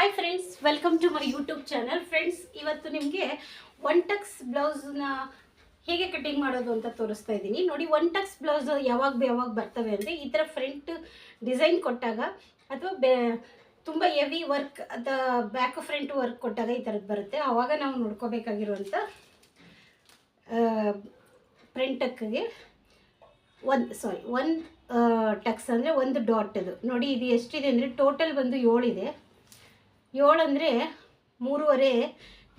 Hi friends, welcome to my YouTube channel. Friends, ಇವತ್ತು ನಿಮಗೆ one Tux ಬ್ಲೌಸ್ನ ಹೇಗೆ cutting ಮಾಡೋದು ಅಂತ ತೋರಿಸ್ತಾ ಇದ್ದೀನಿ. ನೋಡಿ, ಒನ್ ಟಕ್ಸ್ ಬ್ಲೌಸ್ ಯಾವಾಗ ಬರ್ತವೆ ಅಂದರೆ ಈ ಥರ ಫ್ರಂಟ್ ಡಿಸೈನ್ ಕೊಟ್ಟಾಗ ಅಥವಾ ತುಂಬ ಹೆವಿ ವರ್ಕ್ ಅಥವಾ ಬ್ಯಾಕ್ ಫ್ರಂಟ್ ವರ್ಕ್ ಕೊಟ್ಟಾಗ ಈ ಥರದ್ದು ಬರುತ್ತೆ. ಆವಾಗ ನಾವು ನೋಡ್ಕೋಬೇಕಾಗಿರುವಂಥ ಫ್ರಂಟ್ ಟಕ್ಗೆ ಒಂದು ಟಕ್ಸ್ ಅಂದರೆ ಒಂದು ಡಾಟ್. ಅದು ನೋಡಿ, ಇದು ಎಷ್ಟಿದೆ ಅಂದರೆ ಟೋಟಲ್ ಬಂದು 7 ಇದೆ. 7 ಅಂದರೆ 3.5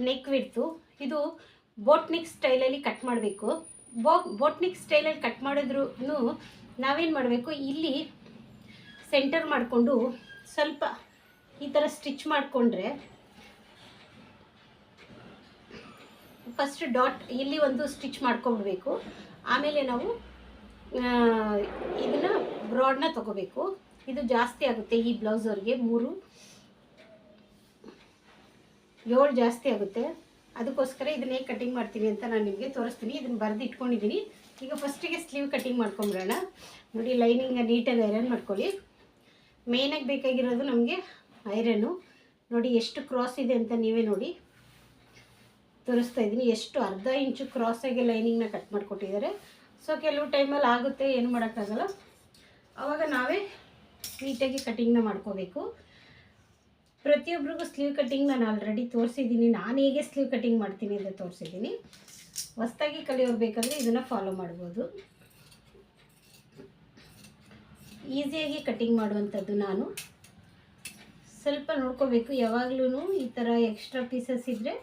ನೆಕ್ ವಿಡ್ತು. ಇದು ಬೋಟ್ನಿಕ್ ಸ್ಟೈಲಲ್ಲಿ ಕಟ್ ಮಾಡಬೇಕು. ಬೋಟ್ನಿಕ್ ಸ್ಟೈಲಲ್ಲಿ ಕಟ್ ಮಾಡಿದ್ರೂ ನಾವೇನು ಮಾಡಬೇಕು, ಇಲ್ಲಿ ಸೆಂಟರ್ ಮಾಡಿಕೊಂಡು ಸ್ವಲ್ಪ ಈ ಥರ ಸ್ಟಿಚ್ ಮಾಡಿಕೊಂಡ್ರೆ ಫಸ್ಟ್ ಡಾಟ್ ಇಲ್ಲಿ ಒಂದು ಸ್ಟಿಚ್ ಮಾಡ್ಕೊಂಡ್ಬಿಡ್ಬೇಕು. ಆಮೇಲೆ ನಾವು ಇದನ್ನು ಬ್ರಾಡ್ನ ತೊಗೋಬೇಕು. ಇದು ಜಾಸ್ತಿ ಆಗುತ್ತೆ ಈ ಬ್ಲೌಸ್ ಅವ್ರಿಗೆ, 7 ಜಾಸ್ತಿ ಆಗುತ್ತೆ. ಅದಕ್ಕೋಸ್ಕರ ಇದನ್ನೇ ಕಟಿಂಗ್ ಮಾಡ್ತೀನಿ ಅಂತ ನಾನು ನಿಮಗೆ ತೋರಿಸ್ತೀನಿ. ಇದನ್ನು ಬರೆದು ಇಟ್ಕೊಂಡಿದ್ದೀನಿ. ಈಗ ಫಸ್ಟಿಗೆ ಸ್ಲೀವ್ ಕಟಿಂಗ್ ಮಾಡ್ಕೊಂಬಿಡೋಣ. ನೋಡಿ, ಲೈನಿಂಗ್ ನೀಟಾಗಿ ಐರನ್ ಮಾಡ್ಕೊಳ್ಳಿ. ಮೇಯ್ನಾಗಿ ಬೇಕಾಗಿರೋದು ನಮಗೆ ಐರನ್ನು. ನೋಡಿ ಎಷ್ಟು ಕ್ರಾಸ್ ಇದೆ ಅಂತ ನೀವೇ ನೋಡಿ, ತೋರಿಸ್ತಾ ಇದ್ದೀನಿ. ಎಷ್ಟು ಅರ್ಧ ಇಂಚು ಕ್ರಾಸಾಗಿ ಲೈನಿಂಗ್ನ ಕಟ್ ಮಾಡಿಕೊಟ್ಟಿದ್ದಾರೆ. ಸೊ ಕೆಲವು ಟೈಮಲ್ಲಿ ಆಗುತ್ತೆ, ಏನು ಮಾಡೋಕ್ಕಾಗಲ್ಲ. ಆವಾಗ ನಾವೇ ನೀಟಾಗಿ ಕಟಿಂಗ್ನ ಮಾಡ್ಕೋಬೇಕು. ಪ್ರತಿಯೊಬ್ಬರಿಗೂ ಸ್ಲೀವ್ ಕಟಿಂಗ್ ನಾನು ಆಲ್ರೆಡಿ ತೋರಿಸಿದ್ದೀನಿ. ನಾನು ಹೇಗೆ ಸ್ಲೀವ್ ಕಟಿಂಗ್ ಮಾಡ್ತೀನಿ ಅಂತ ತೋರಿಸಿದ್ದೀನಿ. ಹೊಸದಾಗಿ ಕಲಿಯೋರು ಬೇಕಂದರೆ ಇದನ್ನು ಫಾಲೋ ಮಾಡ್ಬೋದು. ಈಸಿಯಾಗಿ ಕಟಿಂಗ್ ಮಾಡುವಂಥದ್ದು. ನಾನು ಸ್ವಲ್ಪ ನೋಡ್ಕೋಬೇಕು, ಯಾವಾಗಲೂ ಈ ಥರ ಎಕ್ಸ್ಟ್ರಾ ಪೀಸಸ್ ಇದ್ದರೆ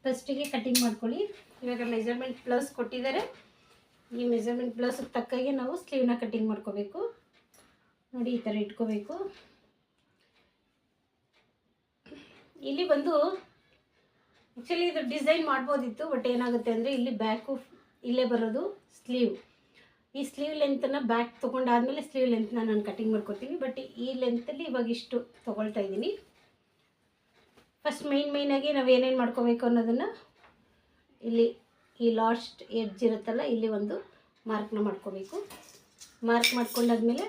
ಫಸ್ಟಿಗೆ ಕಟಿಂಗ್ ಮಾಡ್ಕೊಳ್ಳಿ. ಇವಾಗ ಮೆಜರ್ಮೆಂಟ್ ಬ್ಲೌಸ್ ಕೊಟ್ಟಿದ್ದಾರೆ. ಈ ಮೆಜರ್ಮೆಂಟ್ ಬ್ಲೌಸಿಗೆ ತಕ್ಕಾಗೆ ನಾವು ಸ್ಲೀವ್ನ ಕಟಿಂಗ್ ಮಾಡ್ಕೋಬೇಕು. ನೋಡಿ, ಈ ಥರ ಇಟ್ಕೋಬೇಕು. ಇಲ್ಲಿ ಬಂದು ಆ್ಯಕ್ಚುಲಿ ಇದು ಡಿಸೈನ್ ಮಾಡ್ಬೋದಿತ್ತು, ಬಟ್ ಏನಾಗುತ್ತೆ ಅಂದರೆ ಇಲ್ಲಿ ಬ್ಯಾಕು ಇಲ್ಲೇ ಬರೋದು ಸ್ಲೀವ್. ಈ ಸ್ಲೀವ್ ಲೆಂತನ್ನು ಬ್ಯಾಕ್ ತೊಗೊಂಡಾದಮೇಲೆ ಸ್ಲೀವ್ ಲೆಂತ್ನ ನಾನು ಕಟಿಂಗ್ ಮಾಡ್ಕೊತೀನಿ. ಬಟ್ ಈ ಲೆಂತಲ್ಲಿ ಇವಾಗ ಇಷ್ಟು ತೊಗೊಳ್ತಾ ಇದ್ದೀನಿ. ಫಸ್ಟ್ ಮೇಯ್ನಾಗಿ ನಾವು ಏನೇನು ಮಾಡ್ಕೋಬೇಕು ಅನ್ನೋದನ್ನು ಇಲ್ಲಿ ಈ ಲಾಸ್ಟ್ ಎಡ್ಜ್ ಇರುತ್ತಲ್ಲ, ಇಲ್ಲಿ ಒಂದು ಮಾರ್ಕ್ನ ಮಾಡ್ಕೋಬೇಕು. ಮಾರ್ಕ್ ಮಾಡ್ಕೊಂಡಾದ್ಮೇಲೆ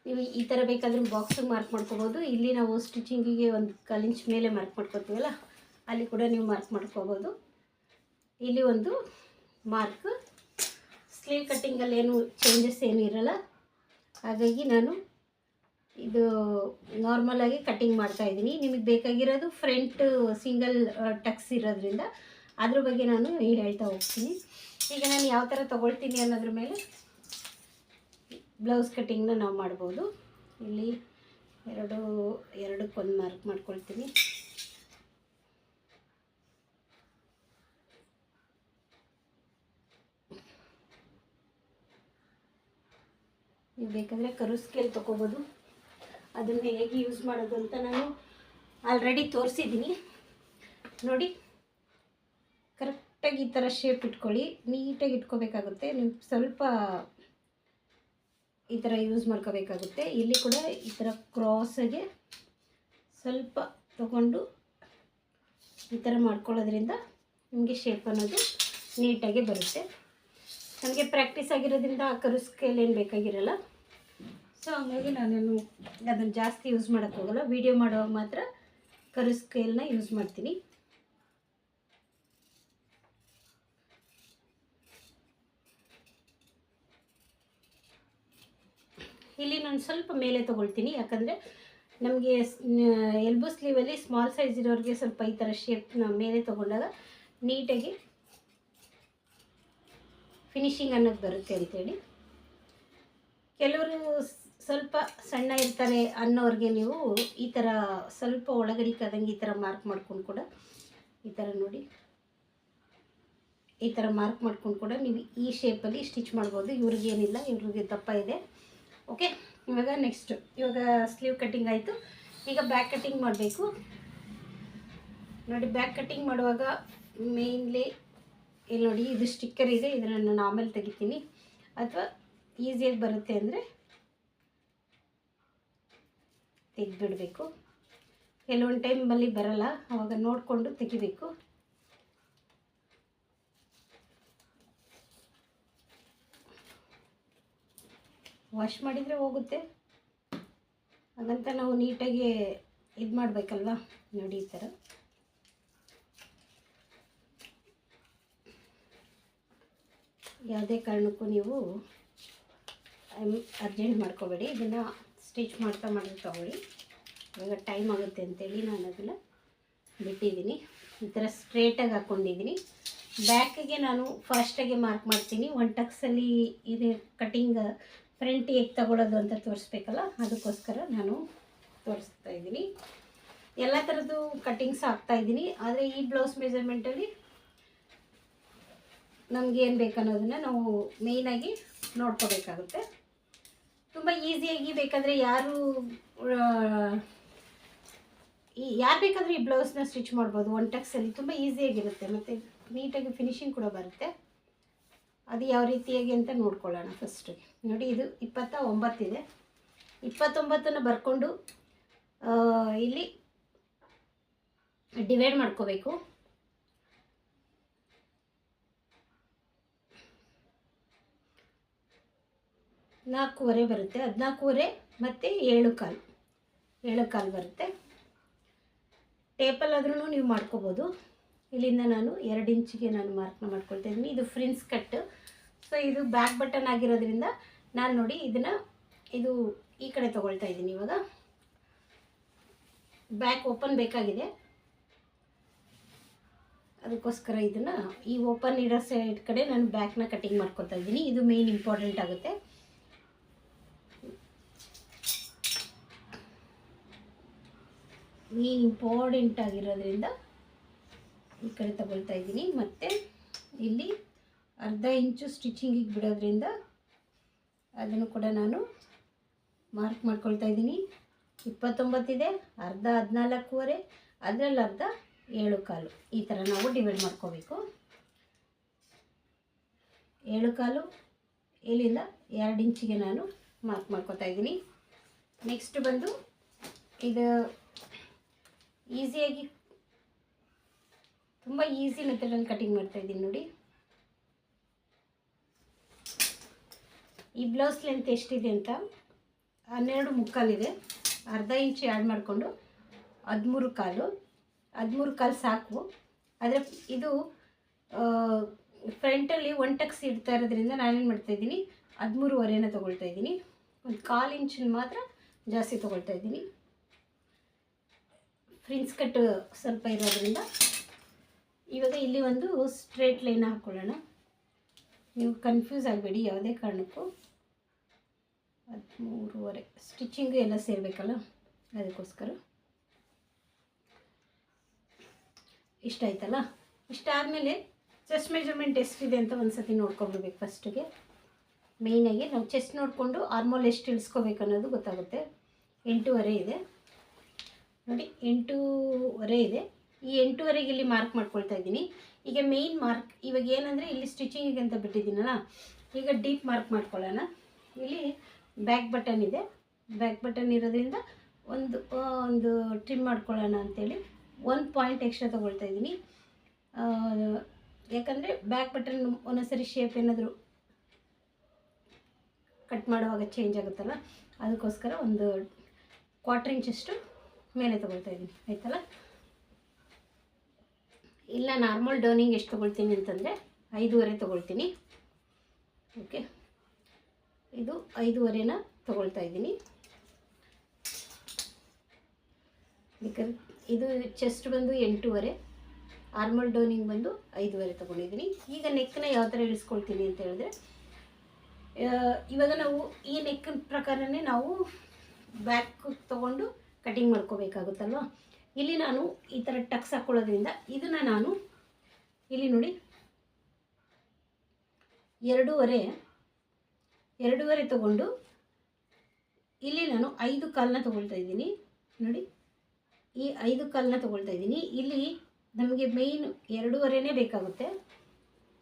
ನೀವು ಈ ಥರ ಬೇಕಾದರೆ ಬಾಕ್ಸಿಗೆ ಮಾರ್ಕ್ ಮಾಡ್ಕೋಬೋದು. ಇಲ್ಲಿ ನಾವು ಸ್ಟಿಚಿಂಗಿಗೆ ಒಂದು 1 ಇಂಚ್ ಮೇಲೆ ಮಾರ್ಕ್ ಮಾಡ್ಕೊತೀವಲ್ಲ, ಅಲ್ಲಿ ಕೂಡ ನೀವು ಮಾರ್ಕ್ ಮಾಡ್ಕೋಬೋದು. ಇಲ್ಲಿ ಒಂದು ಮಾರ್ಕ್. ಸ್ಲೀವ್ ಕಟ್ಟಿಂಗಲ್ಲಿ ಏನು ಚೇಂಜಸ್ ಏನೂ ಇರಲ್ಲ. ಹಾಗಾಗಿ ನಾನು ಇದು ನಾರ್ಮಲಾಗಿ ಕಟ್ಟಿಂಗ್ ಮಾಡ್ತಾಯಿದ್ದೀನಿ. ನಿಮಗೆ ಬೇಕಾಗಿರೋದು ಫ್ರಂಟ್ ಸಿಂಗಲ್ ಟಕ್ಸ್ ಇರೋದ್ರಿಂದ ಅದ್ರ ಬಗ್ಗೆ ನಾನು ಹೇಳ್ತಾ ಹೋಗ್ತೀನಿ. ಈಗ ನಾನು ಯಾವ ಥರ ತೊಗೊಳ್ತೀನಿ ಅನ್ನೋದ್ರ ಮೇಲೆ ಬ್ಲೌಸ್ ಕಟ್ಟಿಂಗ್ನ ನಾವು ಮಾಡ್ಬೋದು. ಇಲ್ಲಿ ಎರಡಕ್ಕೊಂದು ಮಾರ್ಕ್ ಮಾಡ್ಕೊಳ್ತೀನಿ. ನೀವು ಬೇಕಾದರೆ ಕರು ಸ್ಕೇಲ್ ತೊಗೋಬೋದು. ಅದನ್ನು ಹೇಗೆ ಯೂಸ್ ಮಾಡೋದು ಅಂತ ನಾನು ಆಲ್ರೆಡಿ ತೋರಿಸಿದ್ದೀನಿ. ನೋಡಿ, ಕರೆಕ್ಟಾಗಿ ಈ ಥರ ಶೇಪ್ ಇಟ್ಕೊಳ್ಳಿ. ನೀಟಾಗಿ ಇಟ್ಕೋಬೇಕಾಗುತ್ತೆ. ನೀವು ಸ್ವಲ್ಪ ಈ ಥರ ಯೂಸ್ ಮಾಡ್ಕೋಬೇಕಾಗುತ್ತೆ. ಇಲ್ಲಿ ಕೂಡ ಈ ಥರ ಕ್ರಾಸಾಗೆ ಸ್ವಲ್ಪ ತಗೊಂಡು ಈ ಥರ ಮಾಡ್ಕೊಳ್ಳೋದ್ರಿಂದ ನಿಮಗೆ ಶೇಪ್ ಅನ್ನೋದು ನೀಟಾಗಿ ಬರುತ್ತೆ. ನನಗೆ ಪ್ರಾಕ್ಟೀಸ್ ಆಗಿರೋದ್ರಿಂದ ಆ ಕರು ಸ್ಕೇಲ್ ಏನು ಬೇಕಾಗಿರಲ್ಲ. ಸೊ ಹಾಗಾಗಿ ನಾನೇನು ಅದನ್ನು ಜಾಸ್ತಿ ಯೂಸ್ ಮಾಡೋಕ್ಕೋಗಲ್ಲ. ವೀಡಿಯೋ ಮಾಡುವಾಗ ಮಾತ್ರ ಕರು ಸ್ಕೇಲ್ನ ಯೂಸ್ ಮಾಡ್ತೀನಿ. ಇಲ್ಲಿ ನಾನು ಸ್ವಲ್ಪ ಮೇಲೆ ತೊಗೊಳ್ತೀನಿ, ಯಾಕಂದರೆ ನಮಗೆ ಎಲ್ಬೋ ಸ್ಲೀವಲ್ಲಿ ಸ್ಮಾಲ್ ಸೈಜ್ ಇರೋರಿಗೆ ಸ್ವಲ್ಪ ಈ ಥರ ಶೇಪ್ನ ಮೇಲೆ ತೊಗೊಂಡಾಗ ನೀಟಾಗಿ ಫಿನಿಶಿಂಗ್ ಅನ್ನೋದು ಬರುತ್ತೆ ಅಂಥೇಳಿ. ಕೆಲವರು ಸ್ವಲ್ಪ ಸಣ್ಣ ಇರ್ತಾರೆ ಅನ್ನೋರಿಗೆ ನೀವು ಈ ಥರ ಸ್ವಲ್ಪ ಒಳಗಡಿಕಾದಂಗೆ ಈ ಥರ ಮಾರ್ಕ್ ಮಾಡ್ಕೊಂಡು ಕೂಡ ಈ ಥರ ನೋಡಿ, ಈ ಥರ ಮಾರ್ಕ್ ಮಾಡ್ಕೊಂಡು ಕೂಡ ನೀವು ಈ ಶೇಪಲ್ಲಿ ಸ್ಟಿಚ್ ಮಾಡ್ಬೋದು. ಇವ್ರಿಗೇನಿಲ್ಲ, ಇವ್ರಿಗೆ ದಪ್ಪ ಇದೆ. ಓಕೆ, ಇವಾಗ ಸ್ಲೀವ್ ಕಟ್ಟಿಂಗ್ ಆಯಿತು. ಈಗ ಬ್ಯಾಕ್ ಕಟ್ಟಿಂಗ್ ಮಾಡಬೇಕು. ನೋಡಿ, ಬ್ಯಾಕ್ ಕಟ್ಟಿಂಗ್ ಮಾಡುವಾಗ ಮೇಯ್ನ್ಲಿ ಇಲ್ಲಿ ನೋಡಿ, ಇದು ಸ್ಟಿಕ್ಕರ್ ಇದೆ. ಇದನ್ನು ನಾನು ಆಮೇಲೆ ತೆಗಿತೀನಿ, ಅಥವಾ ಈಸಿಯಾಗಿ ಬರುತ್ತೆ ಅಂದರೆ ತೆಗೆದುಬಿಡಬೇಕು. ಕೆಲವೊಂದು ಟೈಮಲ್ಲಿ ಬರಲ್ಲ, ಆವಾಗ ನೋಡಿಕೊಂಡು ತೆಗಿಬೇಕು. ವಾಶ್ ಮಾಡಿದರೆ ಹೋಗುತ್ತೆ. ಹಾಗಂತ ನಾವು ನೀಟಾಗಿ ಇದು ಮಾಡಬೇಕಲ್ವ. ನೋಡಿ ಈ ಥರ ಯಾವುದೇ ಕಾರಣಕ್ಕೂ ನೀವು ಅರ್ಜೆಂಟ್ ಮಾಡ್ಕೋಬೇಡಿ. ಇದನ್ನು ಸ್ಟಿಚ್ ಮಾಡ್ತಾ ತಗೊಳ್ಳಿ. ಇವಾಗ ಟೈಮ್ ಆಗುತ್ತೆ ಅಂತೇಳಿ ನಾನು ಅದನ್ನು ಬಿಟ್ಟಿದ್ದೀನಿ. ಈ ಥರ ಸ್ಟ್ರೇಟಾಗಿ ಹಾಕ್ಕೊಂಡಿದ್ದೀನಿ. ಬ್ಯಾಕಿಗೆ ನಾನು ಫಾಸ್ಟಾಗಿ ಮಾರ್ಕ್ ಮಾಡ್ತೀನಿ. ಒನ್ ಟಕ್ಸಲ್ಲಿ ಇದು ಕಟಿಂಗ್ ಫ್ರಂಟ್ ಹೇಗೆ ತಗೊಳ್ಳೋದು ಅಂತ ತೋರಿಸ್ಬೇಕಲ್ಲ, ಅದಕ್ಕೋಸ್ಕರ ನಾನು ತೋರಿಸ್ತಾ ಇದ್ದೀನಿ. ಎಲ್ಲ ಥರದ್ದು ಕಟಿಂಗ್ಸ್ ಹಾಕ್ತಾಯಿದ್ದೀನಿ. ಆದರೆ ಈ ಬ್ಲೌಸ್ ಮೆಜರ್ಮೆಂಟಲ್ಲಿ ನಮ್ಗೆ ಏನು ಬೇಕನ್ನೋದನ್ನು ನಾವು ಮೇಯ್ನಾಗಿ ನೋಡ್ಕೋಬೇಕಾಗುತ್ತೆ. ತುಂಬ ಈಸಿಯಾಗಿ ಬೇಕಾದರೆ ಯಾರು ಬೇಕಾದರೂ ಈ ಬ್ಲೌಸ್ನ ಸ್ಟಿಚ್ ಮಾಡ್ಬೋದು. ಒನ್ ಟಕ್ಸಲ್ಲಿ ತುಂಬ ಈಸಿಯಾಗಿರುತ್ತೆ ಮತ್ತು ನೀಟಾಗಿ ಫಿನಿಶಿಂಗ್ ಕೂಡ ಬರುತ್ತೆ. ಅದು ಯಾವ ರೀತಿಯಾಗಿ ಅಂತ ನೋಡ್ಕೊಳ್ಳೋಣ. ಫಸ್ಟಿಗೆ ನೋಡಿ, ಇದು 29 ಇದೆ. 29ನ್ನು ಬರ್ಕೊಂಡು ಇಲ್ಲಿ ಡಿವೈಡ್ ಮಾಡ್ಕೋಬೇಕು. ನಾಲ್ಕೂವರೆ ಬರುತ್ತೆ. 14.25 ಮತ್ತು 7.25 ಬರುತ್ತೆ. ಟೇಪಲ್ಲಾದ್ರೂ ನೀವು ಮಾಡ್ಕೋಬೋದು. ಇಲ್ಲಿಂದ ನಾನು 2 ಇಂಚಿಗೆ ನಾನು ಮಾರ್ಕ್ನ ಮಾಡ್ಕೊಳ್ತಾ ಇದ್ದೀನಿ. ಇದು ಫ್ರಿನ್ಸ್ ಕಟ್. ಸೊ ಇದು ಬ್ಯಾಕ್ ಬಟನ್ ಆಗಿರೋದ್ರಿಂದ ನಾನು ನೋಡಿ ಇದು ಈ ಕಡೆ ತೊಗೊಳ್ತಾ ಇದ್ದೀನಿ. ಇವಾಗ ಬ್ಯಾಕ್ ಓಪನ್ ಬೇಕಾಗಿದೆ, ಅದಕ್ಕೋಸ್ಕರ ಇದನ್ನು ಈ ಓಪನ್ ಇರೋ ಸೈಡ್ ಕಡೆ ನಾನು ಬ್ಯಾಕ್ನ ಕಟಿಂಗ್ ಮಾಡ್ಕೊತಾ ಇದ್ದೀನಿ. ಇದು ಮೇನ್ ಇಂಪಾರ್ಟೆಂಟ್ ಆಗುತ್ತೆ. ಮೇನ್ ಇಂಪಾರ್ಟೆಂಟ್ ಆಗಿರೋದ್ರಿಂದ ಈ ಕಡೆ ತಗೊಳ್ತಾ ಇದ್ದೀನಿ. ಮತ್ತು ಇಲ್ಲಿ ಅರ್ಧ ಇಂಚು ಸ್ಟಿಚಿಂಗಿಗೆ ಬಿಡೋದ್ರಿಂದ ಅದನ್ನು ಕೂಡ ನಾನು ಮಾರ್ಕ್ ಮಾಡ್ಕೊಳ್ತಾ ಇದ್ದೀನಿ. 29 ಇದೆ, ಅರ್ಧ 14.25, ಅದರಲ್ಲಿ ಅರ್ಧ 7.25. ಈ ಥರ ನಾವು ಡಿವೈಡ್ ಮಾಡ್ಕೋಬೇಕು. 7.25 ಇಲ್ಲಿಂದ 2 ಇಂಚಿಗೆ ನಾನು ಮಾರ್ಕ್ ಮಾಡ್ಕೊತಾ ಇದ್ದೀನಿ. ನೆಕ್ಸ್ಟ್ ಬಂದು ಇದು ಈಸಿಯಾಗಿ ತುಂಬ ಈಸಿ ಮೆಥಡಲ್ಲಿ ಕಟಿಂಗ್ ಮಾಡ್ತಾಯಿದ್ದೀನಿ ನೋಡಿ. ಈ ಬ್ಲೌಸ್ ಲೆಂತ್ ಎಷ್ಟಿದೆ ಅಂತ 12.75 ಇದೆ. ಅರ್ಧ ಇಂಚು ಆ್ಯಡ್ ಮಾಡಿಕೊಂಡು 13.25 ಸಾಕು. ಆದರೆ ಇದು ಫ್ರಂಟಲ್ಲಿ 1 ಟಕ್ಸ್ ಇಡ್ತಾ ಇರೋದ್ರಿಂದ ನಾನೇನು ಮಾಡ್ತಾಯಿದ್ದೀನಿ, 13.25 ತೊಗೊಳ್ತಾ ಇದ್ದೀನಿ. ಒಂದು 1/4 ಇಂಚಿನ ಮಾತ್ರ ಜಾಸ್ತಿ ತೊಗೊಳ್ತಾ ಇದ್ದೀನಿ. ಫ್ರಿನ್ಸ್ ಕಟ್ ಸ್ವಲ್ಪ ಇರೋದ್ರಿಂದ. ಇವಾಗ ಇಲ್ಲಿ ಒಂದು ಸ್ಟ್ರೇಟ್ ಲೈನ್ ಹಾಕ್ಕೊಳ್ಳೋಣ. ನೀವು ಕನ್ಫ್ಯೂಸ್ ಆಗಬೇಡಿ ಯಾವುದೇ ಕಾರಣಕ್ಕೂ. 13.25 ಸ್ಟಿಚಿಂಗು ಎಲ್ಲ ಸೇರಬೇಕಲ್ಲ, ಅದಕ್ಕೋಸ್ಕರ. ಇಷ್ಟ ಆಯ್ತಲ್ಲ. ಇಷ್ಟಾದಮೇಲೆ ಚೆಸ್ಟ್ ಮೆಜರ್ಮೆಂಟ್ ಎಷ್ಟಿದೆ ಅಂತ ಒಂದು ಸತಿ ನೋಡ್ಕೊಬಿಡ್ಬೇಕು. ಫಸ್ಟಿಗೆ ಮೇಯ್ನಾಗಿ ನಾವು ಚೆಸ್ಟ್ ನೋಡಿಕೊಂಡು ಆರ್ಮೋಲ್ ಎಷ್ಟು ಇಳಿಸ್ಕೋಬೇಕು ಅನ್ನೋದು ಗೊತ್ತಾಗುತ್ತೆ. 8.25 ಇದೆ ನೋಡಿ, 8.25 ಇದೆ. ಈ 8.25ಗೆ ಇಲ್ಲಿ ಮಾರ್ಕ್ ಮಾಡ್ಕೊಳ್ತಾ ಇದ್ದೀನಿ. ಈಗ ಮೇಯ್ನ್ ಮಾರ್ಕ್ ಇವಾಗ ಏನಂದರೆ ಇಲ್ಲಿ ಸ್ಟಿಚಿಂಗಿಗೆ ಅಂತ ಬಿಟ್ಟಿದ್ದೀನಲ್ಲ, ಈಗ ಡೀಪ್ ಮಾರ್ಕ್ ಮಾಡ್ಕೊಳ್ಳೋಣ. ಇಲ್ಲಿ ಬ್ಯಾಕ್ ಬಟನ್ ಇದೆ. ಬ್ಯಾಕ್ ಬಟನ್ ಇರೋದ್ರಿಂದ ಒಂದು ಟ್ರಿಮ್ ಮಾಡ್ಕೊಳ್ಳೋಣ ಅಂಥೇಳಿ 1 ಪಾಯಿಂಟ್ ಎಕ್ಸ್ಟ್ರಾ ತೊಗೊಳ್ತಾ ಇದ್ದೀನಿ. ಯಾಕಂದರೆ ಬ್ಯಾಕ್ ಬಟನ್ ಒಂದೊಂದ್ಸರಿ ಶೇಪ್ ಏನಾದರೂ ಕಟ್ ಮಾಡುವಾಗ ಚೇಂಜ್ ಆಗುತ್ತಲ್ಲ, ಅದಕ್ಕೋಸ್ಕರ ಒಂದು 1/4 ಇಂಚಷ್ಟು ಮೇಲೆ ತೊಗೊಳ್ತಾ ಇದ್ದೀನಿ. ಆಯ್ತಲ್ಲ. ಇಲ್ಲ ನಾರ್ಮಲ್ ಡೌನಿಂಗ್ ಎಷ್ಟು ತೊಗೊಳ್ತೀನಿ ಅಂತಂದರೆ 5.25 ತೊಗೊಳ್ತೀನಿ. ಓಕೆ, ಇದು 5.25ನ ತೊಗೊಳ್ತಾ ಇದ್ದೀನಿ. ಬೇಕಾದ್ರೆ ಇದು ಚೆಸ್ಟ್ ಬಂದು 8.25, ಆರ್ಮಲ್ ಡೌನಿಂಗ್ ಬಂದು 5.25 ತೊಗೊಂಡಿದ್ದೀನಿ. ಈಗ ನೆಕ್ಕನ್ನ ಯಾವ ಥರ ಇಳಿಸ್ಕೊಳ್ತೀನಿ ಅಂತ ಹೇಳಿದ್ರೆ, ಇವಾಗ ನಾವು ಈ ನೆಕ್ಕಿನ ಪ್ರಕಾರನೇ ನಾವು ಬ್ಯಾಕ್ ತೊಗೊಂಡು ಕಟಿಂಗ್ ಮಾಡ್ಕೋಬೇಕಾಗುತ್ತಲ್ವ. ಇಲ್ಲಿ ನಾನು ಈ ಥರ ಟಕ್ಸ್ ಹಾಕ್ಕೊಳ್ಳೋದ್ರಿಂದ ಇದನ್ನು ನಾನು ಇಲ್ಲಿ ನೋಡಿ 2.25 ತೊಗೊಂಡು ಇಲ್ಲಿ ನಾನು 5.25ನ ತೊಗೊಳ್ತಾ ಇದ್ದೀನಿ. ನೋಡಿ, ಈ 5.25ನ ತೊಗೊಳ್ತಾ ಇದ್ದೀನಿ. ಇಲ್ಲಿ ನಮಗೆ ಮೇಯ್ನ್ 2.25ನೇ ಬೇಕಾಗುತ್ತೆ.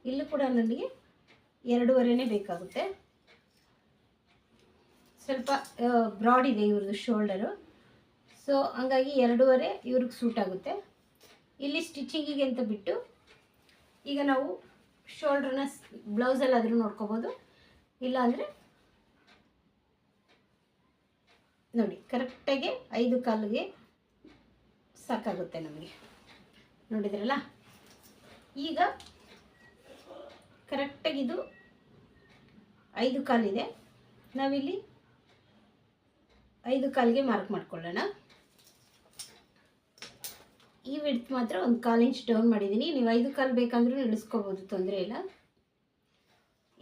ಇಲ್ಲೂ ಕೂಡ ನನಗೆ 2.25ನೇ ಬೇಕಾಗುತ್ತೆ. ಸ್ವಲ್ಪ ಬ್ರಾಡ್ ಇದೆ ಇವ್ರದ್ದು ಶೋಲ್ಡರು, ಸೊ ಹಂಗಾಗಿ 2.25 ಇವ್ರಿಗೆ ಸೂಟ್ ಆಗುತ್ತೆ. ಇಲ್ಲಿ ಸ್ಟಿಚಿಂಗಿಗೆ ಅಂತ ಬಿಟ್ಟು ಈಗ ನಾವು ಶೋಲ್ಡ್ರನ್ನ ಬ್ಲೌಸಲ್ಲಾದರೂ ನೋಡ್ಕೋಬೋದು. ಇಲ್ಲಾಂದರೆ ನೋಡಿ ಕರೆಕ್ಟಾಗಿ 5 ಕಾಲಿಗೆ ಸಾಕಾಗುತ್ತೆ ನಮಗೆ. ನೋಡಿದ್ರಲ್ಲ, ಈಗ ಕರೆಕ್ಟಾಗಿದು 5 ಕಾಲಿದೆ. ನಾವಿಲ್ಲಿ 5 ಕಾಲಿಗೆ ಮಾರ್ಕ್ ಮಾಡ್ಕೊಳ್ಳೋಣ. ಈ ವಿಡ್ತ್ ಮಾತ್ರ 1 ಕಾಲು ಇಂಚ್ ಡೌನ್ ಮಾಡಿದ್ದೀನಿ. ನೀವು 5 ಕಾಲು ಬೇಕಂದ್ರೂ ಇಳಿಸ್ಕೋಬೋದು, ತೊಂದರೆ ಇಲ್ಲ.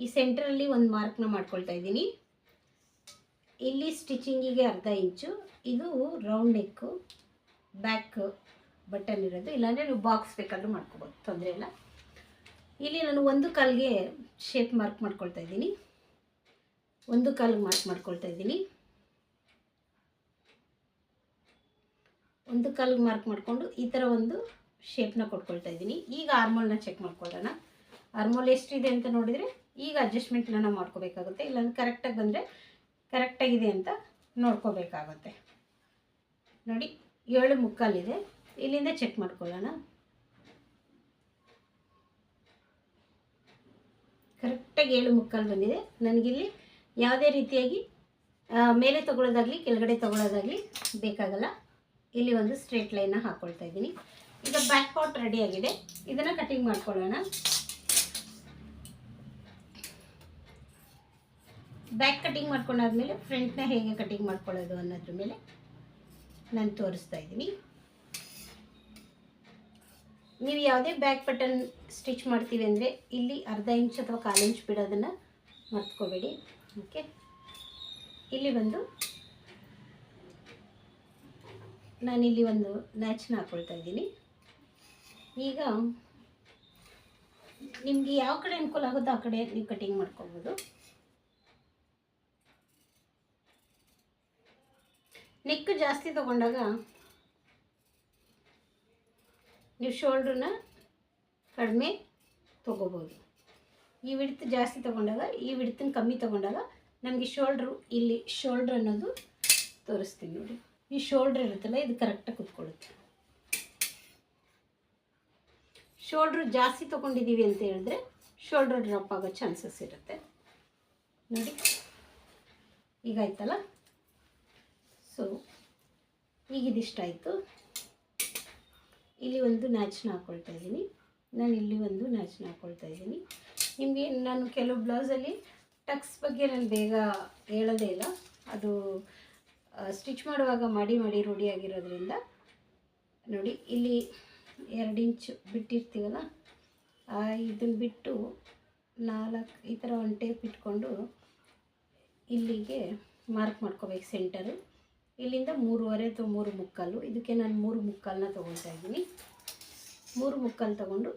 ಈ ಸೆಂಟ್ರಲ್ಲಿ ಒಂದು ಮಾರ್ಕ್ನ ಮಾಡ್ಕೊಳ್ತಾ ಇದ್ದೀನಿ. ಇಲ್ಲಿ ಸ್ಟಿಚಿಂಗಿಗೆ ಅರ್ಧ ಇಂಚು. ಇದು ರೌಂಡ್ ನೆಕ್ಕು, ಬ್ಯಾಕ್ ಬಟನ್ ಇರೋದು. ಇಲ್ಲಾಂದರೆ ನೀವು ಬಾಕ್ಸ್ ಬೇಕಾದರೂ ಮಾಡ್ಕೋಬೋದು, ತೊಂದರೆ ಇಲ್ಲ. ಇಲ್ಲಿ ನಾನು 1 ಕಾಲಿಗೆ ಶೇಪ್ ಮಾರ್ಕ್ ಮಾಡ್ಕೊಳ್ತಾ ಇದ್ದೀನಿ. 1 ಕಾಲಿಗೆ ಮಾರ್ಕ್ ಮಾಡ್ಕೊಳ್ತಾ ಇದ್ದೀನಿ. 1 ಕಾಲಿಗೆ ಮಾರ್ಕ್ ಮಾಡಿಕೊಂಡು ಈ ಥರ ಒಂದು ಶೇಪ್ನ ಕೊಟ್ಕೊಳ್ತಾ ಇದ್ದೀನಿ. ಈಗ ಆರ್ಮೋಲ್ನ ಚೆಕ್ ಮಾಡ್ಕೊಳ್ಳೋಣ. ಆರ್ಮೋಲ್ ಎಷ್ಟಿದೆ ಅಂತ ನೋಡಿದರೆ ಈಗ ಅಡ್ಜಸ್ಟ್ಮೆಂಟ್ನ ನಾವು ಮಾಡ್ಕೋಬೇಕಾಗುತ್ತೆ. ಇಲ್ಲಾಂದ್ರೆ ಕರೆಕ್ಟಾಗಿ ಬಂದರೆ ಕರೆಕ್ಟಾಗಿದೆ ಅಂತ ನೋಡ್ಕೋಬೇಕಾಗುತ್ತೆ. ನೋಡಿ 7.75 ಇದೆ. ಇಲ್ಲಿಂದ ಚೆಕ್ ಮಾಡ್ಕೊಳ್ಳೋಣ. ಕರೆಕ್ಟಾಗಿ 7.75 ಬಂದಿದೆ. ನನಗಿಲ್ಲಿ ಯಾವುದೇ ರೀತಿಯಾಗಿ ಮೇಲೆ ತೊಗೊಳ್ಳೋದಾಗಲಿ ಕೆಳಗಡೆ ತೊಗೊಳ್ಳೋದಾಗಲಿ ಬೇಕಾಗಲ್ಲ. ಇಲ್ಲಿ ಒಂದು ಸ್ಟ್ರೇಟ್ ಲೈನ್ನ ಹಾಕ್ಕೊಳ್ತಾ ಇದ್ದೀನಿ. ಈಗ ಬ್ಯಾಕ್ ಪಾರ್ಟ್ ರೆಡಿಯಾಗಿದೆ. ಇದನ್ನು ಕಟಿಂಗ್ ಮಾಡ್ಕೊಳ್ಳೋಣ. ಬ್ಯಾಕ್ ಕಟಿಂಗ್ ಮಾಡ್ಕೊಂಡಾದ್ಮೇಲೆ ಫ್ರಂಟ್ನ ಹೇಗೆ ಕಟಿಂಗ್ ಮಾಡ್ಕೊಳ್ಳೋದು ಅನ್ನೋದ್ರ ಮೇಲೆ ನಾನು ತೋರಿಸ್ತಾ ಇದ್ದೀನಿ. ನೀವು ಯಾವುದೇ ಬ್ಯಾಕ್ ಬಟನ್ ಸ್ಟಿಚ್ ಮಾಡ್ತೀವಿ ಅಂದರೆ ಇಲ್ಲಿ ಅರ್ಧ ಇಂಚ್ ಅಥವಾ 1/4 ಇಂಚ್ ಬಿಡೋದನ್ನು ಮರ್ತ್ಕೋಬೇಡಿ. ಓಕೆ, ಇಲ್ಲಿ ಬಂದು ನಾನಿಲ್ಲಿ ಒಂದು ನ್ಯಾಚ್ನ ಹಾಕ್ಕೊಳ್ತಾ ಇದ್ದೀನಿ. ಈಗ ನಿಮಗೆ ಯಾವ ಕಡೆ ಅನುಕೂಲ ಆಗುತ್ತೋ ಆ ಕಡೆ ನೀವು ಕಟಿಂಗ್ ಮಾಡ್ಕೋಬೋದು. ನೆಕ್ ಜಾಸ್ತಿ ತೊಗೊಂಡಾಗ ನೀವು ಶೋಲ್ಡ್ರನ್ನ ಕಡಿಮೆ ತೊಗೋಬೋದು. ಈ ವಿಡ್ತ್ ಜಾಸ್ತಿ ತೊಗೊಂಡಾಗ, ಈ ವಿಡ್ತನ್ನ ಕಮ್ಮಿ ತೊಗೊಂಡಾಗ ನಮಗೆ ಶೋಲ್ಡ್ರು, ಇಲ್ಲಿ ಶೋಲ್ಡ್ರ್ ಅನ್ನೋದು ತೋರಿಸ್ತೀನಿ ನೋಡಿ. ಈ ಶೋಲ್ಡ್ರ್ ಇರುತ್ತಲ್ಲ, ಇದು ಕರೆಕ್ಟಾಗಿ ಕೂತ್ಕೊಳ್ಳುತ್ತೆ. ಶೋಲ್ಡ್ರು ಜಾಸ್ತಿ ತೊಗೊಂಡಿದ್ದೀವಿ ಅಂತ ಹೇಳಿದ್ರೆ ಶೋಲ್ಡ್ರ್ ಡ್ರಾಪ್ ಆಗೋ ಚಾನ್ಸಸ್ ಇರುತ್ತೆ. ನೋಡಿ ಈಗ ಆಯ್ತಲ್ಲ. ಸೊ ಈಗ ಇದಿಷ್ಟಾಯಿತು. ಇಲ್ಲಿ ಒಂದು ನ್ಯಾಚ್ನ ಹಾಕ್ಕೊಳ್ತಾ ಇದ್ದೀನಿ. ನಾನು ಇಲ್ಲಿ ಒಂದು ನ್ಯಾಚ್ನ ಹಾಕ್ಕೊಳ್ತಾ ಇದ್ದೀನಿ. ನಿಮಗೆ ನಾನು ಕೆಲವು ಬ್ಲೌಸಲ್ಲಿ ಟಕ್ಸ್ ಬಗ್ಗೆ ನಾನು ಬೇಗ ಹೇಳೋದೇ ಇಲ್ಲ. ಅದು ಸ್ಟಿಚ್ ಮಾಡುವಾಗ ಮಾಡಿ ರೂಢಿಯಾಗಿರೋದ್ರಿಂದ ನೋಡಿ, ಇಲ್ಲಿ 2 ಇಂಚ್ ಬಿಟ್ಟಿರ್ತೀವಲ್ಲ, ಇದನ್ನು ಬಿಟ್ಟು 4 ಈ ಥರ ಒಂದು ಟೇಪ್ ಇಟ್ಕೊಂಡು ಇಲ್ಲಿಗೆ ಮಾರ್ಕ್ ಮಾಡ್ಕೋಬೇಕು ಸೆಂಟರು. ಇಲ್ಲಿಂದ 3.25 ಅಥವಾ 3.75, ಇದಕ್ಕೆ ನಾನು 3.75ನ ತೊಗೊಳ್ತಾ ಇದ್ದೀನಿ. 3.75 ತೊಗೊಂಡು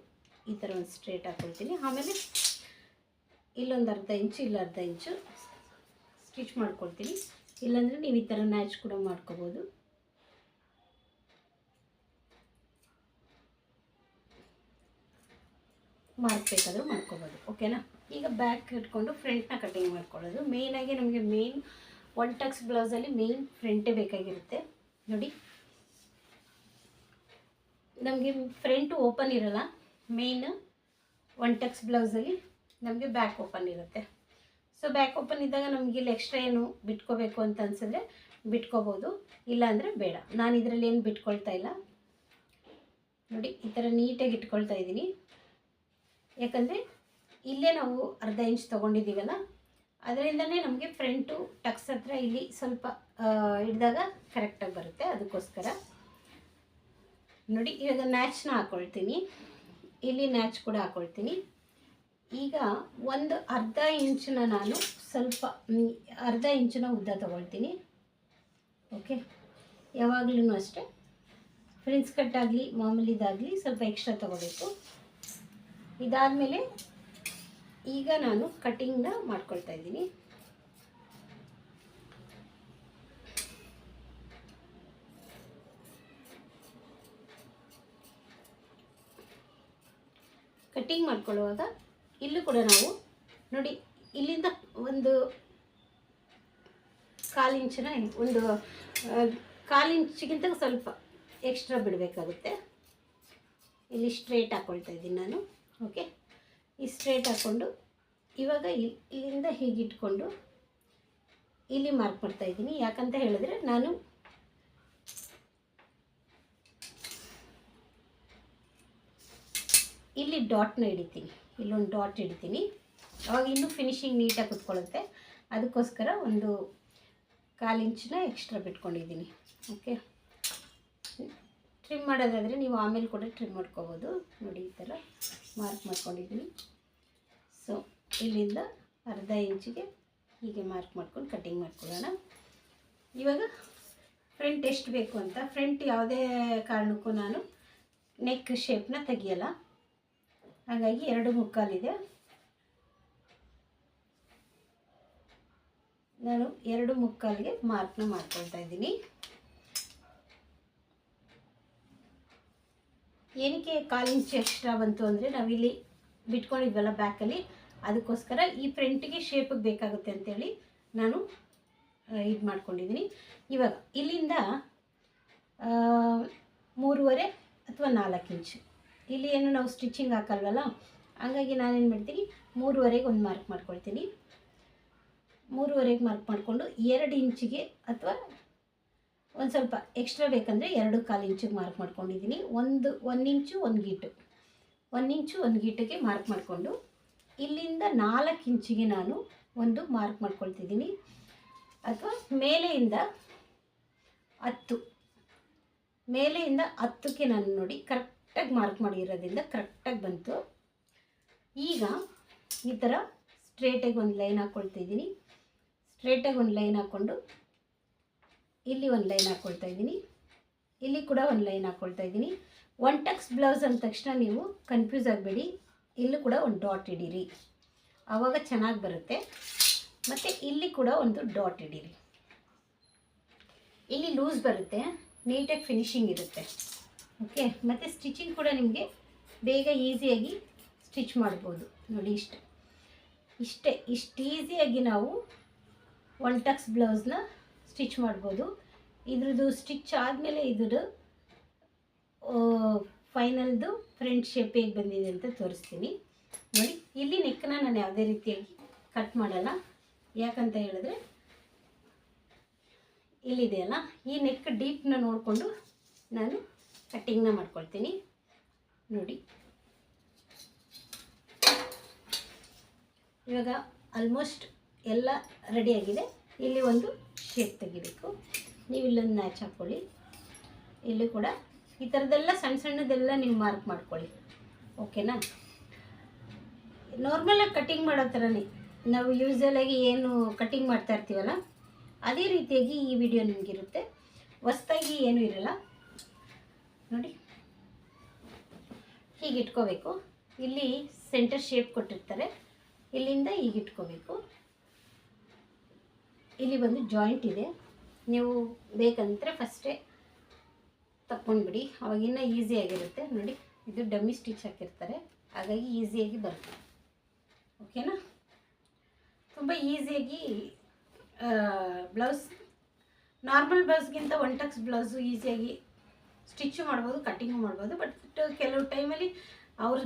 ಈ ಥರ ಒಂದು ಸ್ಟ್ರೇಟ್ ಹಾಕ್ಕೊಳ್ತೀನಿ. ಆಮೇಲೆ ಇಲ್ಲೊಂದು ಅರ್ಧ ಇಂಚು, ಇಲ್ಲ ಅರ್ಧ ಇಂಚು ಸ್ಟಿಚ್ ಮಾಡ್ಕೊಳ್ತೀನಿ. ಇಲ್ಲಾಂದರೆ ನೀವು ಈ ಥರ ನ್ಯಾಚ್ ಕೂಡ ಮಾಡ್ಕೋಬೋದು. ಮಾರ್ಕ್ ಬೇಕಾದರೂ ಮಾಡ್ಕೋಬೋದು. ಓಕೆನಾ? ಈಗ ಬ್ಯಾಕ್ ಇಟ್ಕೊಂಡು ಫ್ರಂಟ್ನ ಕಟಿಂಗ್ ಮಾಡ್ಕೊಳ್ಳೋದು. ಮೇಯ್ನಾಗಿ ನಮಗೆ ಮೇನ್ 1 ಟಕ್ಸ್ ಬ್ಲೌಸಲ್ಲಿ ಮೇಯ್ನ್ ಫ್ರಂಟೇ ಬೇಕಾಗಿರುತ್ತೆ. ನೋಡಿ, ನಮಗೆ ಫ್ರಂಟು ಓಪನ್ ಇರೋಲ್ಲ. ಮೇಯ್ನ್ 1 ಟಕ್ಸ್ ಬ್ಲೌಸಲ್ಲಿ ನಮಗೆ ಬ್ಯಾಕ್ ಓಪನ್ ಇರುತ್ತೆ. ಸೊ ಬ್ಯಾಕ್ ಓಪನ್ ಇದ್ದಾಗ ನಮಗೆ ಇಲ್ಲಿ ಎಕ್ಸ್ಟ್ರಾ ಏನು ಬಿಟ್ಕೋಬೇಕು ಅಂತ ಅನಿಸಿದ್ರೆ ಬಿಟ್ಕೋಬೋದು, ಇಲ್ಲಾಂದರೆ ಬೇಡ. ನಾನು ಇದರಲ್ಲಿ ಏನು ಬಿಟ್ಕೊಳ್ತಾ ಇಲ್ಲ. ನೋಡಿ, ಈ ಥರ ನೀಟಾಗಿ ಇಟ್ಕೊಳ್ತಾ ಇದ್ದೀನಿ. ಯಾಕಂದರೆ ಇಲ್ಲೇ ನಾವು ಅರ್ಧ ಇಂಚ್ ತೊಗೊಂಡಿದ್ದೀವಲ್ಲ, ಅದರಿಂದನೇ ನಮಗೆ ಫ್ರಂಟು ಟಕ್ಸ್ ಹತ್ರ ಇಲ್ಲಿ ಸ್ವಲ್ಪ ಹಿಡಿದಾಗ ಕರೆಕ್ಟಾಗಿ ಬರುತ್ತೆ. ಅದಕ್ಕೋಸ್ಕರ ನೋಡಿ, ಇವಾಗ ನ್ಯಾಚ್ನ ಹಾಕ್ಕೊಳ್ತೀನಿ. ಇಲ್ಲಿ ನ್ಯಾಚ್ ಕೂಡ ಹಾಕ್ಕೊಳ್ತೀನಿ. ಈಗ ಒಂದು ಅರ್ಧ ಇಂಚನ್ನ ನಾನು ಸ್ವಲ್ಪ ಅರ್ಧ ಇಂಚನ್ನ ಉದ್ದ ತೊಗೊಳ್ತೀನಿ. ಓಕೆ, ಯಾವಾಗಲೂ ಅಷ್ಟೇ ಫ್ರಿನ್ಸ್ ಕಟ್ಟಾಗಲಿ ಮಾಮೂಲಿದಾಗಲಿ ಸ್ವಲ್ಪ ಎಕ್ಸ್ಟ್ರಾ ತೊಗೋಬೇಕು. ಇದಾದಮೇಲೆ ಈಗ ನಾನು ಕಟಿಂಗ್ನ ಮಾಡ್ಕೊಳ್ತಾ ಇದ್ದೀನಿ. ಕಟಿಂಗ್ ಮಾಡ್ಕೊಳ್ಳುವಾಗ ಇಲ್ಲೂ ಕೂಡ ನಾವು ನೋಡಿ, ಇಲ್ಲಿಂದ ಒಂದು 1/4 ಇಂಚನ, ಒಂದು 1/4 ಇಂಚಿಗಿಂತ ಸ್ವಲ್ಪ ಎಕ್ಸ್ಟ್ರಾ ಬಿಡಬೇಕಾಗುತ್ತೆ. ಇಲ್ಲಿ ಸ್ಟ್ರೇಟ್ ಹಾಕ್ಕೊಳ್ತಾ ಇದ್ದೀನಿ ನಾನು. ಓಕೆ, ಈ ಸ್ಟ್ರೇಟ್ ಹಾಕ್ಕೊಂಡು ಇವಾಗ ಇಲ್ಲಿಂದ ಹೀಗೆ ಇಟ್ಕೊಂಡು ಇಲ್ಲಿ ಮಾರ್ಕ್ ಮಾಡ್ತಾ ಇದ್ದೀನಿ. ಯಾಕಂತ ಹೇಳಿದ್ರೆ ನಾನು ಇಲ್ಲಿ ಡಾಟ್ನ ಹಿಡಿತೀನಿ, ಇಲ್ಲೊಂದು ಡಾಟ್ ಹಿಡಿತೀನಿ. ಅವಾಗ ಇನ್ನೂ ಫಿನಿಶಿಂಗ್ ನೀಟಾಗಿ ಕುತ್ಕೊಳ್ಳುತ್ತೆ. ಅದಕ್ಕೋಸ್ಕರ ಒಂದು 1/4 ಇಂಚನ್ನ ಎಕ್ಸ್ಟ್ರಾ ಬಿಟ್ಕೊಂಡಿದ್ದೀನಿ. ಓಕೆ, ಟ್ರಿಮ್ ಮಾಡೋದಾದರೆ ನೀವು ಆಮೇಲೆ ಕೂಡ ಟ್ರಿಮ್ ಮಾಡ್ಕೋಬೋದು. ನೋಡಿ ಈ ಥರ ಮಾರ್ಕ್ ಮಾಡ್ಕೊಂಡಿದ್ದೀನಿ. ಸೊ ಇಲ್ಲಿಂದ ಅರ್ಧ ಇಂಚಿಗೆ ಹೀಗೆ ಮಾರ್ಕ್ ಮಾಡ್ಕೊಂಡು ಕಟ್ಟಿಂಗ್ ಮಾಡ್ಕೊಳ್ಳೋಣ. ಇವಾಗ ಫ್ರಂಟ್ ಎಷ್ಟು ಬೇಕು ಅಂತ, ಫ್ರಂಟ್ ಯಾವುದೇ ಕಾರಣಕ್ಕೂ ನಾನು ನೆಕ್ ಶೇಪ್ನ ತೆಗಿಯಲ್ಲ. ಹಾಗಾಗಿ 2/4 ಇದೆ. ನಾನು 2/4ಗೆ ಮಾರ್ಕ್ನ ಮಾಡ್ಕೊಳ್ತಾ ಇದ್ದೀನಿ. ಏನಕ್ಕೆ 1/4 ಇಂಚ್ ಎಕ್ಸ್ಟ್ರಾ ಬಂತು ಅಂದರೆ ನಾವಿಲ್ಲಿ ಬಿಟ್ಕೊಂಡಿದ್ವಲ್ಲ ಬ್ಯಾಕಲ್ಲಿ, ಅದಕ್ಕೋಸ್ಕರ ಈ ಫ್ರಂಟಿಗೆ ಶೇಪಿಗೆ ಬೇಕಾಗುತ್ತೆ ಅಂತೇಳಿ ನಾನು ಇದು ಮಾಡ್ಕೊಂಡಿದ್ದೀನಿ. ಇವಾಗ ಇಲ್ಲಿಂದ 3.5 ಅಥವಾ 4 ಇಂಚು, ಇಲ್ಲಿ ಏನು ನಾವು ಸ್ಟಿಚಿಂಗ್ ಹಾಕಲ್ವಲ್ಲ, ಹಾಗಾಗಿ ನಾನೇನು ಮಾಡ್ತೀನಿ 3.5ಗೆ ಒಂದು ಮಾರ್ಕ್ ಮಾಡ್ಕೊಳ್ತೀನಿ. 3.5ಗೆ ಮಾರ್ಕ್ ಮಾಡಿಕೊಂಡು 2 ಇಂಚಿಗೆ ಅಥವಾ ಒಂದು ಸ್ವಲ್ಪ ಎಕ್ಸ್ಟ್ರಾ ಬೇಕಂದರೆ 2/4 ಇಂಚಿಗೆ ಮಾರ್ಕ್ ಮಾಡ್ಕೊಂಡಿದ್ದೀನಿ. 1 ಇಂಚು 1 ಗೀಟು, 1 ಇಂಚು 1 ಗೀಟಿಗೆ ಮಾರ್ಕ್ ಮಾಡಿಕೊಂಡು ಇಲ್ಲಿಂದ 4 ಇಂಚಿಗೆ ನಾನು ಒಂದು ಮಾರ್ಕ್ ಮಾಡ್ಕೊಳ್ತಿದ್ದೀನಿ. ಅಥವಾ ಮೇಲೆಯಿಂದ 10ಕ್ಕೆ ನಾನು ನೋಡಿ ಕರೆಕ್ಟಾಗಿ ಮಾರ್ಕ್ ಮಾಡಿರೋದ್ರಿಂದ ಕರೆಕ್ಟಾಗಿ ಬಂತು. ಈಗ ಈ ಥರ ಸ್ಟ್ರೇಟಾಗಿ ಒಂದು ಲೈನ್ ಹಾಕ್ಕೊಳ್ತಿದ್ದೀನಿ. ಸ್ಟ್ರೇಟಾಗಿ ಒಂದು ಲೈನ್ ಹಾಕ್ಕೊಂಡು ಇಲ್ಲಿ ಒಂದು ಲೈನ್ ಹಾಕ್ಕೊಳ್ತಾ ಇದ್ದೀನಿ, ಇಲ್ಲಿ ಕೂಡ ಒಂದು ಲೈನ್ ಹಾಕ್ಕೊಳ್ತಾ ಇದ್ದೀನಿ. 1 ಟಕ್ಸ್ ಬ್ಲೌಸ್ ಅಂದ ತಕ್ಷಣ ನೀವು ಕನ್ಫ್ಯೂಸ್ ಆಗಬೇಡಿ, ಇಲ್ಲೂ ಕೂಡ ಒಂದು ಡಾಟ್ ಹಿಡೀರಿ, ಆವಾಗ ಚೆನ್ನಾಗಿ ಬರುತ್ತೆ. ಮತ್ತು ಇಲ್ಲಿ ಕೂಡ ಒಂದು ಡಾಟ್ ಹಿಡೀರಿ. ಇಲ್ಲಿ ಲೂಸ್ ಬರುತ್ತೆ, ನೀಟಾಗಿ ಫಿನಿಶಿಂಗ್ ಇರುತ್ತೆ. ಓಕೆ, ಮತ್ತು ಸ್ಟಿಚಿಂಗ್ ಕೂಡ ನಿಮಗೆ ಬೇಗ ಈಸಿಯಾಗಿ ಸ್ಟಿಚ್ ಮಾಡ್ಬೋದು. ನೋಡಿ ಇಷ್ಟು ಈಸಿಯಾಗಿ ನಾವು 1 ಟಕ್ಸ್ ಬ್ಲೌಸ್ನ ಸ್ಟಿಚ್ ಮಾಡ್ಬೋದು. ಇದ್ರದ್ದು ಸ್ಟಿಚ್ ಆದಮೇಲೆ ಇದ್ರದ್ದು ಫೈನಲ್ದು ಫ್ರಂಟ್ ಶೇಪ್ ಹೇಗೆ ಬಂದಿದೆ ಅಂತ ತೋರಿಸ್ತೀನಿ. ನೋಡಿ, ಇಲ್ಲಿ ನೆಕ್ಕನ್ನ ನಾನು ಯಾವುದೇ ರೀತಿಯಾಗಿ ಕಟ್ ಮಾಡಲ್ಲ. ಯಾಕಂತ ಹೇಳಿದ್ರೆ ಇಲ್ಲಿದೆಯಲ್ಲ, ಈ ನೆಕ್ ಡೀಪ್ನ ನೋಡಿಕೊಂಡು ನಾನು ಕಟ್ಟಿಂಗ್ನ ಮಾಡ್ಕೊಳ್ತೀನಿ. ನೋಡಿ, ಇವಾಗ ಆಲ್ಮೋಸ್ಟ್ ಎಲ್ಲ ರೆಡಿಯಾಗಿದೆ. ಇಲ್ಲಿ ಒಂದು ಶೇಪ್ ತೆಗಿಬೇಕು. ನೀವು ಇಲ್ಲೊಂದು ಮ್ಯಾಚ್ ಹಾಕ್ಕೊಳ್ಳಿ. ಇಲ್ಲಿ ಕೂಡ ಈ ಥರದ್ದೆಲ್ಲ ಸಣ್ಣ ಸಣ್ಣದೆಲ್ಲ ನೀವು ಮಾರ್ಕ್ ಮಾಡ್ಕೊಳ್ಳಿ. ಓಕೆನಾ? ನಾರ್ಮಲಾಗಿ ಕಟ್ಟಿಂಗ್ ಮಾಡೋ ಥರನೇ ನಾವು ಯೂಸ್ವಲಾಗಿ ಏನು ಕಟ್ಟಿಂಗ್ ಮಾಡ್ತಾ ಇರ್ತೀವಲ್ಲ, ಅದೇ ರೀತಿಯಾಗಿ ಈ ವಿಡಿಯೋ ನಿಮಗಿರುತ್ತೆ. ಹೊಸ್ದಾಗಿ ಏನೂ ಇರಲ್ಲ. ನೋಡಿ, ಹೀಗೆ ಇಟ್ಕೋಬೇಕು. ಇಲ್ಲಿ ಸೆಂಟರ್ ಶೇಪ್ ಕೊಟ್ಟಿರ್ತಾರೆ, ಇಲ್ಲಿಂದ ಹೀಗೆ ಇಟ್ಕೋಬೇಕು. ಇಲ್ಲಿ ಒಂದು ಜಾಯಿಂಟ್ ಇದೆ, ನೀವು ಬೇಕಂದರೆ ಫಸ್ಟೇ ತಕ್ಕೊಂಡ್ಬಿಡಿ, ಅವಾಗಿನ್ನ ಈಸಿಯಾಗಿರುತ್ತೆ. ನೋಡಿ, ಇದು ಡಮ್ಮಿ ಸ್ಟಿಚ್ ಹಾಕಿರ್ತಾರೆ, ಹಾಗಾಗಿ ಈಸಿಯಾಗಿ ಬರುತ್ತೆ. ಓಕೆನಾ? ತುಂಬ ಈಸಿಯಾಗಿ ಬ್ಲೌಸ್, ನಾರ್ಮಲ್ ಬ್ಲೌಸ್ಗಿಂತ 1 ಟಕ್ಸ್ ಬ್ಲೌಸು ಈಸಿಯಾಗಿ ಸ್ಟಿಚ್ಚು ಮಾಡ್ಬೋದು, ಕಟ್ಟಿಂಗು ಮಾಡ್ಬೋದು. ಬಟ್ ಕೆಲವು ಟೈಮಲ್ಲಿ ಅವ್ರ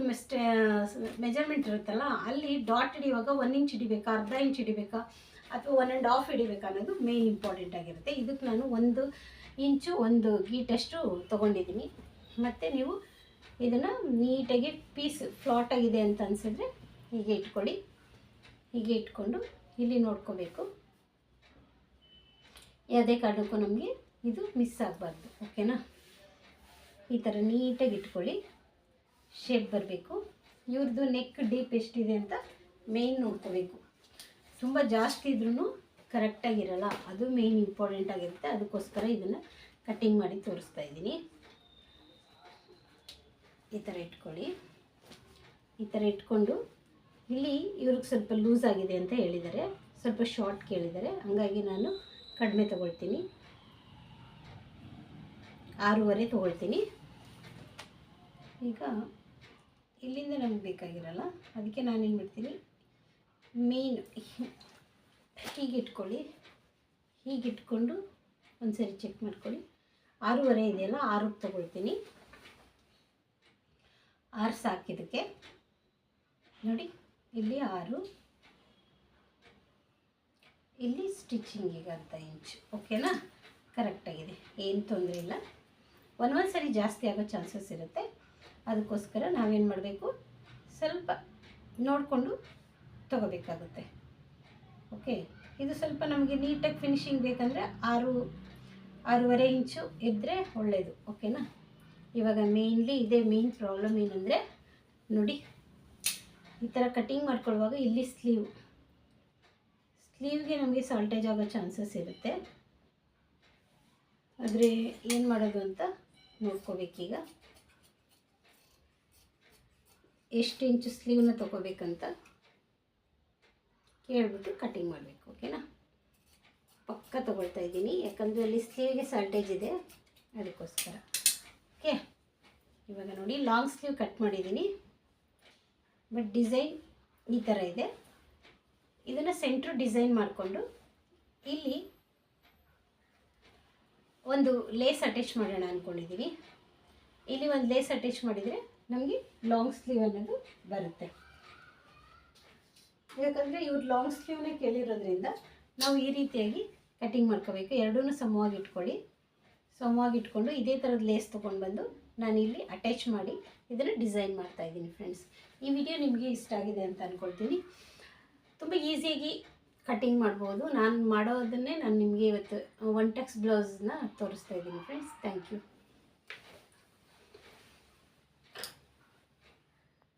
ಮೆಜರ್ಮೆಂಟ್ ಇರುತ್ತಲ್ಲ, ಅಲ್ಲಿ ಡಾಟ್ ಹಿಡಿಯುವಾಗ 1 ಇಂಚ್ ಹಿಡಿಬೇಕಾ, ಅರ್ಧ ಇಂಚ್ ಹಿಡಿಬೇಕಾ, ಅಥವಾ 1.5 ಹಿಡಿಬೇಕಾ ಅನ್ನೋದು ಮೇನ್ ಇಂಪಾರ್ಟೆಂಟ್ ಆಗಿರುತ್ತೆ. ಇದಕ್ಕೆ ನಾನು 1 ಇಂಚು 1 ಗೀಟಷ್ಟು ತೊಗೊಂಡಿದ್ದೀನಿ. ಮತ್ತು ನೀವು ಇದನ್ನು ನೀಟಾಗಿ ಪೀಸ್ ಫ್ಲಾಟಾಗಿದೆ ಅಂತ ಅನಿಸಿದ್ರೆ ಹೀಗೆ ಇಟ್ಕೊಳ್ಳಿ. ಹೀಗೆ ಇಟ್ಕೊಂಡು ಇಲ್ಲಿ ನೋಡ್ಕೋಬೇಕು, ಯಾವುದೇ ಕಾರಣಕ್ಕೂ ನಮಗೆ ಇದು ಮಿಸ್ ಆಗಬಾರ್ದು. ಓಕೆನಾ? ಈ ಥರ ನೀಟಾಗಿ ಇಟ್ಕೊಳ್ಳಿ, ಶೇಪ್ ಬರಬೇಕು. ಇವ್ರದ್ದು ನೆಕ್ ಡೀಪ್ ಎಷ್ಟಿದೆ ಅಂತ ಮೇಯ್ನ್ ನೋಡ್ಕೋಬೇಕು. ತುಂಬ ಜಾಸ್ತಿ ಇದ್ರೂ ಕರೆಕ್ಟಾಗಿರಲ್ಲ, ಅದು ಮೇಯ್ನ್ ಇಂಪಾರ್ಟೆಂಟ್ ಆಗಿರುತ್ತೆ. ಅದಕ್ಕೋಸ್ಕರ ಇದನ್ನು ಕಟ್ಟಿಂಗ್ ಮಾಡಿ ತೋರಿಸ್ತಾ ಇದ್ದೀನಿ. ಈ ಥರ ಇಟ್ಕೊಳ್ಳಿ. ಈ ಥರ ಇಟ್ಕೊಂಡು ಇಲ್ಲಿ ಇವ್ರಿಗೆ ಸ್ವಲ್ಪ ಲೂಸ್ ಆಗಿದೆ ಅಂತ ಹೇಳಿದ್ದಾರೆ, ಸ್ವಲ್ಪ ಶಾರ್ಟ್ ಕೇಳಿದ್ದಾರೆ, ಹಾಗಾಗಿ ನಾನು ಕಡಿಮೆ ತೊಗೊಳ್ತೀನಿ, 6.5 ತೊಗೊಳ್ತೀನಿ. ಈಗ ಇಲ್ಲಿಂದ ನಮಗೆ ಬೇಕಾಗಿರಲ್ಲ, ಅದಕ್ಕೆ ನಾನೇನು ಮಾಡ್ತೀನಿ, ಮೇನ್ ಹೀಗೆ ಇಟ್ಕೊಳ್ಳಿ. ಹೀಗೆ ಇಟ್ಕೊಂಡು ಒಂದು ಸರಿ ಚೆಕ್ ಮಾಡ್ಕೊಳ್ಳಿ. 6.5 ಇದೆಯಲ್ಲ, 6ಕ್ಕೆ ತೊಗೊಳ್ತೀನಿ. 6 ಸಾಕಿದ್ದಕ್ಕೆ ನೋಡಿ, ಇಲ್ಲಿ 6, ಇಲ್ಲಿ ಸ್ಟಿಚಿಂಗಿಗೆ ಅರ್ಧ ಇಂಚ್. ಓಕೆನಾ? ಕರೆಕ್ಟಾಗಿದೆ, ಏನು ತೊಂದರೆ ಇಲ್ಲ. ಒಂದೊಂದು ಸರಿ ಜಾಸ್ತಿ ಆಗೋ ಚಾನ್ಸಸ್ ಇರುತ್ತೆ. ಅದಕ್ಕೋಸ್ಕರ ನಾವೇನು ಮಾಡಬೇಕು, ಸ್ವಲ್ಪ ನೋಡಿಕೊಂಡು ತೊಗೋಬೇಕಾಗುತ್ತೆ. ಓಕೆ, ಇದು ಸ್ವಲ್ಪ ನಮಗೆ ನೀಟಾಗಿ ಫಿನಿಶಿಂಗ್ ಬೇಕಂದರೆ 6.5 ಇಂಚು ಇದ್ದರೆ ಒಳ್ಳೆಯದು. ಓಕೆನಾ? ಇವಾಗ ಮೇಯ್ನ್ಲಿ ಇದೇ ಮೇಯ್ನ್ ಪ್ರಾಬ್ಲಮ್ ಏನಂದರೆ ನೋಡಿ, ಈ ಥರ ಕಟಿಂಗ್ ಮಾಡ್ಕೊಳ್ಳುವಾಗ ಇಲ್ಲಿ ಸ್ಲೀವ್ಗೆ ನಮಗೆ ಸಾಲ್ಟೇಜ್ ಆಗೋ ಚಾನ್ಸಸ್ ಇರುತ್ತೆ. ಆದರೆ ಏನು ಮಾಡೋದು ಅಂತ ನೋಡ್ಕೋಬೇಕೀಗ. ಎಷ್ಟು ಇಂಚು ಸ್ಲೀವ್ನ ತೊಗೋಬೇಕಂತ ಕೇಳಿಬಿಟ್ಟು ಕಟಿಂಗ್ ಮಾಡಬೇಕು. ಓಕೆನಾ? ಪಕ್ಕ ತೊಗೊಳ್ತಾ ಇದ್ದೀನಿ, ಯಾಕಂದರೆ ಅಲ್ಲಿ ಸ್ಲೀವ್ಗೆ ಸಾಲ್ಟೇಜ್ ಇದೆ, ಅದಕ್ಕೋಸ್ಕರ. ಓಕೆ, ಇವಾಗ ನೋಡಿ ಲಾಂಗ್ ಸ್ಲೀವ್ ಕಟ್ ಮಾಡಿದ್ದೀನಿ. ಬಟ್ ಡಿಸೈನ್ ಈ ಥರ ಇದೆ. ಇದನ್ನು ಸೆಂಟ್ರ್ ಡಿಸೈನ್ ಮಾಡಿಕೊಂಡು ಇಲ್ಲಿ ಒಂದು ಲೇಸ್ ಅಟ್ಯಾಚ್ ಮಾಡೋಣ ಅಂದ್ಕೊಂಡಿದ್ದೀನಿ. ಇಲ್ಲಿ ಒಂದು ಲೇಸ್ ಅಟ್ಯಾಚ್ ಮಾಡಿದರೆ ನಮಗೆ ಲಾಂಗ್ ಸ್ಲೀವ್ ಅನ್ನೋದು ಬರುತ್ತೆ. ಯಾಕಂದರೆ ಇವ್ರು ಲಾಂಗ್ ಸ್ಲೀವ್ನೇ ಕೇಳಿರೋದ್ರಿಂದ ನಾವು ಈ ರೀತಿಯಾಗಿ ಕಟಿಂಗ್ ಮಾಡ್ಕೋಬೇಕು. ಎರಡೂ ಸಮವಾಗಿ ಇಟ್ಕೊಂಡು ಇದೇ ಥರದ ಲೇಸ್ ತೊಗೊಂಡು ಬಂದು ನಾನಿಲ್ಲಿ ಅಟ್ಯಾಚ್ ಮಾಡಿ ಇದನ್ನು ಡಿಸೈನ್ ಮಾಡ್ತಾಯಿದ್ದೀನಿ. ಫ್ರೆಂಡ್ಸ್, ಈ ವಿಡಿಯೋ ನಿಮಗೆ ಇಷ್ಟ ಆಗಿದೆ ಅಂತ ಅಂದ್ಕೊಳ್ತೀನಿ. ತುಂಬ ಈಸಿಯಾಗಿ ಕಟಿಂಗ್ ಮಾಡ್ಬೋದು. ನಾನು ಮಾಡೋದನ್ನೇ ನಾನು ನಿಮಗೆ ಇವತ್ತು 1 ಟಕ್ಸ್ ಬ್ಲೌಸ್ನ ತೋರಿಸ್ತಾ ಇದ್ದೀನಿ. Friends, thank you.